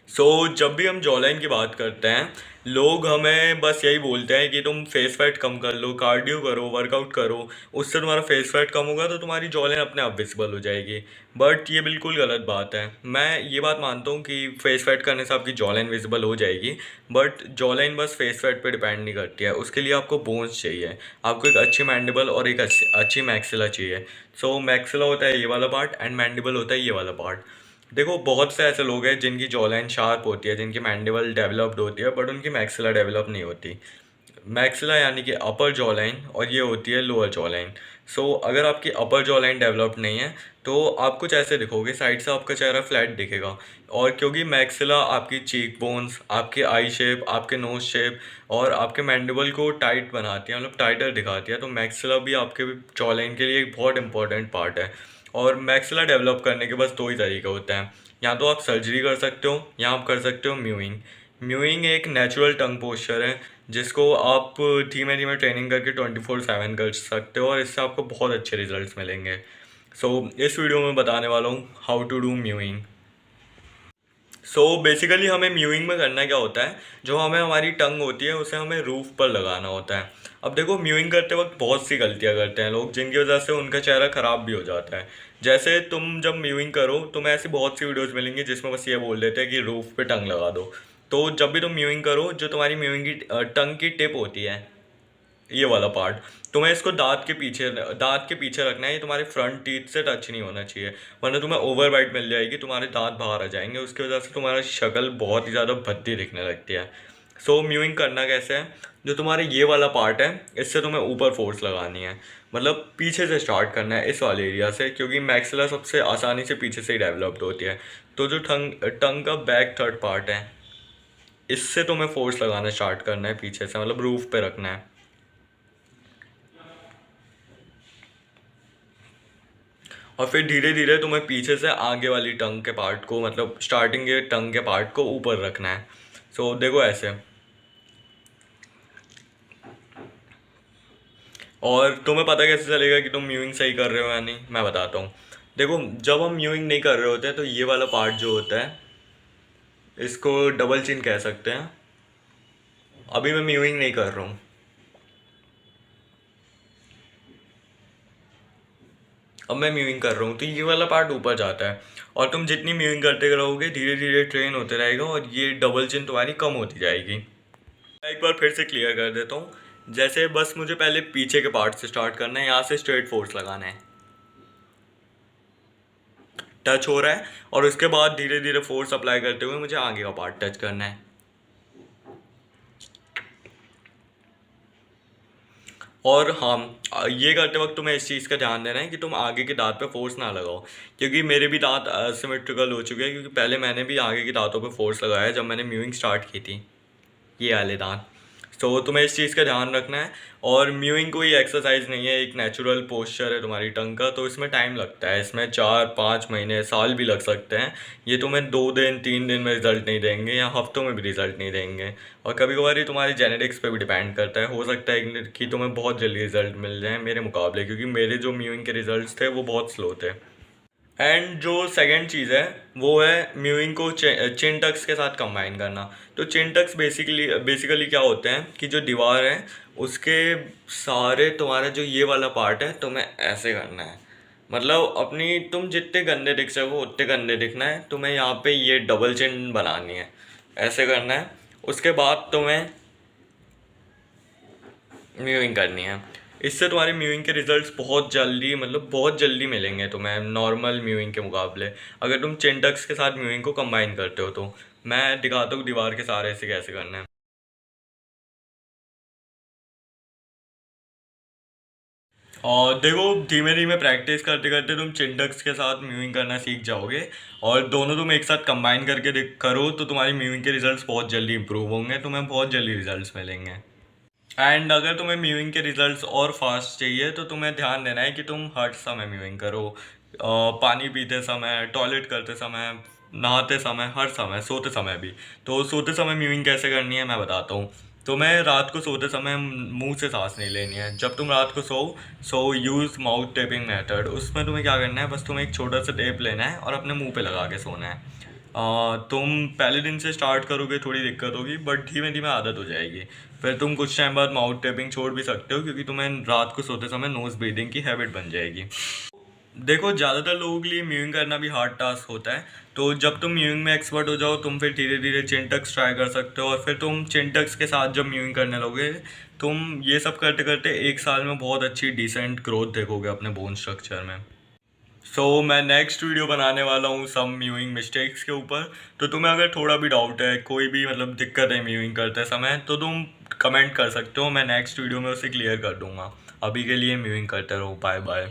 जब भी हम जॉलाइन की बात करते हैं, लोग हमें बस यही बोलते हैं कि तुम फेस फैट कम कर लो, कार्डियो करो, वर्कआउट करो, उससे तुम्हारा फेस फैट कम होगा तो तुम्हारी जॉलाइन अपने आप विजिबल हो जाएगी। बट ये बिल्कुल गलत बात है। मैं ये बात मानता हूँ कि फेस फैट करने से आपकी जॉलाइन विजिबल हो जाएगी, बट जॉलाइन बस फेस फैट पे डिपेंड नहीं करती है। उसके लिए आपको बोन्स चाहिए, आपको एक अच्छी मैंडिबल और एक अच्छी मैक्सिला चाहिए। मैक्सिला होता है ये वाला पार्ट एंड मैंडिबल होता है ये वाला पार्ट। देखो, बहुत से ऐसे लोग हैं जिनकी जॉलाइन शार्प होती है, जिनकी मैंडिबल डेवलप्ड होती है, बट उनकी मैक्सिला डेवलप नहीं होती। मैक्सिला यानी कि अपर जॉ लाइन, और ये होती है लोअर जॉ लाइन। अगर आपकी अपर जॉ लाइन डेवलप्ड नहीं है तो आप कुछ ऐसे दिखोगे, साइड से आपका चेहरा फ्लैट दिखेगा। और क्योंकि मैक्सिला आपकी चीक बोन्स, आपके आई शेप, आपके नोज शेप और आपके मैंडिबल को टाइट बनाती है, मतलब टाइटर दिखाती है, तो मैक्सिला भी आपके जॉ लाइन के लिए एक बहुत इंपॉर्टेंट पार्ट है। और मैक्सिला डेवलप करने के बस दो ही तरीके होते हैं, या तो आप सर्जरी कर सकते हो या आप कर सकते हो म्यूइंग। म्यूइंग एक नेचुरल टंग पोस्चर है जिसको आप धीमे धीमे ट्रेनिंग करके 24/7 कर सकते हो, और इससे आपको बहुत अच्छे रिजल्ट्स मिलेंगे। इस वीडियो में बताने वाला हूँ how to do mewing. Basically हमें म्यूइंग में करना क्या होता है, जो हमें हमारी टंग होती है उसे हमें रूफ पर लगाना होता है। अब देखो, म्यूइंग करते वक्त बहुत सी गलतियां करते हैं लोग, जिनकी वजह से उनका चेहरा खराब भी हो जाता है। जैसे तुम जब म्यूइंग करो, तुम्हें ऐसी बहुत सी वीडियोस मिलेंगी जिसमें बस ये बोल देते हैं कि रूफ पे टंग लगा दो। तो जब भी तुम म्यूइंग करो, जो तुम्हारी म्यूइंग की टंग की टिप होती है, ये वाला पार्ट, तुम्हें इसको दांत के पीछे रखना है। ये तुम्हारे फ्रंट टीथ से टच नहीं होना चाहिए, वरना तुम्हें ओवर बाइट मिल जाएगी, तुम्हारे दांत बाहर आ जाएंगे, उसकी वजह से तुम्हारा शक्ल बहुत ही ज़्यादा भद्दी दिखने लगती है। म्यूइंग करना कैसे है, जो तुम्हारे ये वाला पार्ट है, इससे तुम्हें ऊपर फोर्स लगानी है। मतलब पीछे से स्टार्ट करना है, इस वाले एरिया से, क्योंकि मैक्सिला सबसे आसानी से पीछे से ही डेवलप्ड होती है। तो जो टंग टंग का बैक थर्ड पार्ट है, इससे तुम्हें फोर्स लगाना स्टार्ट करना है पीछे से, मतलब रूफ पे रखना है। और फिर धीरे धीरे तुम्हें पीछे से आगे वाली टंग के पार्ट को, मतलब स्टार्टिंग के टंग के पार्ट को ऊपर रखना है। देखो ऐसे। और तुम्हें पता कैसे चलेगा कि तुम म्यूइंग सही कर रहे हो या नहीं, मैं बताता हूँ। देखो, जब हम म्यूइंग नहीं कर रहे होते हैं तो ये वाला पार्ट जो होता है, इसको डबल चिन कह सकते हैं। अभी मैं म्यूइंग नहीं कर रहा हूँ, अब मैं म्यूइंग कर रहा हूँ, तो ये वाला पार्ट ऊपर जाता है। और तुम जितनी म्यूइंग करते रहोगे, धीरे धीरे ट्रेन होते रहेगा और ये डबल चिन तुम्हारी कम होती जाएगी। मैं एक बार फिर से क्लियर कर देता हूँ। जैसे बस मुझे पहले पीछे के पार्ट से स्टार्ट करना है, यहाँ से स्ट्रेट फोर्स लगाना है, टच हो रहा है, और उसके बाद धीरे धीरे फोर्स अप्लाई करते हुए मुझे आगे का पार्ट टच करना है। और हाँ, ये करते वक्त तुम्हें इस चीज़ का ध्यान देना है कि तुम आगे के दांत पे फोर्स ना लगाओ, क्योंकि मेरे भी दांत असिमेट्रिकल हो चुके हैं, क्योंकि पहले मैंने भी आगे के दांतों पे फोर्स लगाया जब मैंने म्यूइंग स्टार्ट की थी, ये वाले दांत। तुम्हें इस चीज़ का ध्यान रखना है। और म्यूइंग कोई एक्सरसाइज नहीं है, एक नेचुरल पोस्चर है तुम्हारी टंग का, तो इसमें टाइम लगता है, इसमें 4-5 महीने, साल भी लग सकते हैं। ये तुम्हें 2 दिन 3 दिन में रिजल्ट नहीं देंगे, या हफ्तों में भी रिजल्ट नहीं देंगे। और कभी कभार ये तुम्हारे जेनेटिक्स पे भी डिपेंड करता है, हो सकता है कि तुम्हें बहुत जल्दी रिजल्ट मिल जाए मेरे मुकाबले, क्योंकि मेरे जो म्यूइंग के रिजल्ट थे वो बहुत स्लो थे। एंड जो सेकंड चीज़ है, वो है म्यूइंग को चिन टक्स के साथ कंबाइन करना। तो चिन टक्स बेसिकली क्या होते हैं कि जो दीवार है उसके सारे, तुम्हारा जो ये वाला पार्ट है, तुम्हें ऐसे करना है। मतलब अपनी तुम जितने गंदे दिख सको उतने गंदे दिखना है, तुम्हें यहाँ पे ये डबल चिन बनानी है, ऐसे करना है। उसके बाद तुम्हें म्यूइंग करनी है। इससे तुम्हारे म्यूइंग के रिजल्ट्स बहुत जल्दी, मतलब बहुत जल्दी मिलेंगे तुम्हें नॉर्मल म्यूइंग के मुकाबले, अगर तुम चिंटक्स के साथ म्यूइंग को कंबाइन करते हो तो। मैं दिखाता हूँ दीवार के सहारे से कैसे करना है। और देखो, धीमे धीमे प्रैक्टिस करते करते तुम चिंटक्स के साथ म्यूइंग करना सीख जाओगे, और दोनों तुम एक साथ कंबाइन करके करो तो तुम्हारी म्यूइंग के रिजल्ट्स बहुत जल्दी इंप्रूव होंगे, तुम्हें बहुत जल्दी रिजल्ट्स मिलेंगे। एंड अगर तुम्हें म्यूइंग के रिजल्ट्स और फास्ट चाहिए तो तुम्हें ध्यान देना है कि तुम हर समय म्यूइंग करो, पानी पीते समय, टॉयलेट करते समय, नहाते समय, हर समय, सोते समय भी। तो सोते समय म्यूइंग कैसे करनी है मैं बताता हूँ। तुम्हें रात को सोते समय मुंह से सांस नहीं लेनी है। जब तुम रात को सो यूज़ माउथ टेपिंग मेथड। उसमें तुम्हें क्या करना है, बस तुम्हें एक छोटा सा टेप लेना है और अपने मुंह पे लगा के सोना है। तुम पहले दिन से स्टार्ट करोगे थोड़ी दिक्कत होगी, बट धीमे धीमे आदत हो जाएगी। फिर तुम कुछ टाइम बाद माउथ टैपिंग छोड़ भी सकते हो, क्योंकि तुम्हें रात को सोते समय नोज ब्रीदिंग की हैबिट बन जाएगी। देखो, ज़्यादातर लोगों के लिए म्यूइंग करना भी हार्ड टास्क होता है। तो जब तुम म्यूइंग में एक्सपर्ट हो जाओ, तुम फिर धीरे धीरे चिंटक्स ट्राई कर सकते हो, और फिर तुम चिंटक्स के साथ जब म्यूइंग करने लोगे, तुम ये सब करते करते 1 साल में बहुत अच्छी डिसेंट ग्रोथ देखोगे अपने बोन स्ट्रक्चर में। मैं नेक्स्ट वीडियो बनाने वाला हूँ सम म्यूइंग मिस्टेक्स के ऊपर। तो तुम्हें अगर थोड़ा भी डाउट है, कोई भी मतलब दिक्कत है म्यूइंग करते समय, तो तुम कमेंट कर सकते हो, मैं नेक्स्ट वीडियो में उसे क्लियर कर दूंगा। अभी के लिए म्यूइंग करते रहो। Bye bye.